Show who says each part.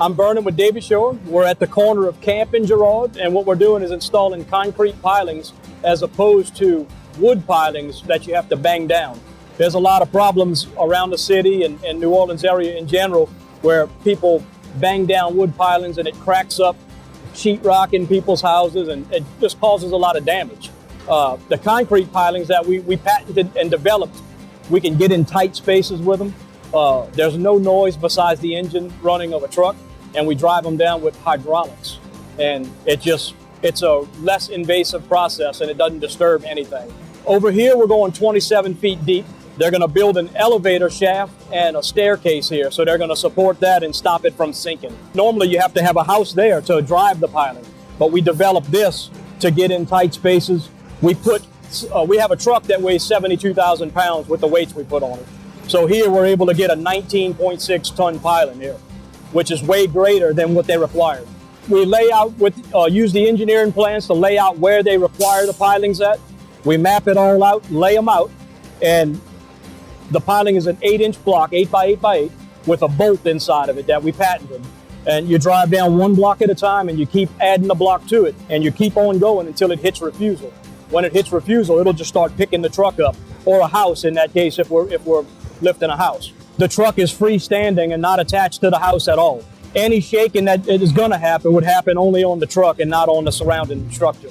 Speaker 1: I'm Vernon with Davie Shoring. We're at the corner of Camp and Girard, and what we're doing is installing concrete pilings as opposed to wood pilings that you have to bang down. There's a lot of problems around the city and New Orleans area in general where people bang down wood pilings and it cracks up sheetrock in people's houses and it just causes a lot of damage. The concrete pilings that we patented and developed, we can get in tight spaces with them. There's no noise besides the engine running of a truck, and we drive them down with hydraulics. And it's a less invasive process and it doesn't disturb anything. Over here, we're going 27 feet deep. They're gonna build an elevator shaft and a staircase here, so they're gonna support that and stop it from sinking. Normally, you have to have a house there to drive the piling, but we developed this to get in tight spaces. We have a truck that weighs 72,000 pounds with the weights we put on it. So here we're able to get a 19.6 ton piling here, which is way greater than what they require. We lay out use the engineering plans to lay out where they require the pilings at. We map it all out, lay them out, and the piling is an 8-inch block, 8 by 8 by 8, with a bolt inside of it that we patented. And you drive down one block at a time and you keep adding a block to it, and you keep on going until it hits refusal. When it hits refusal, it'll just start picking the truck up, or a house in that case if we're lifting a house. The truck is freestanding and not attached to the house at all. Any shaking that is gonna happen would happen only on the truck and not on the surrounding structure.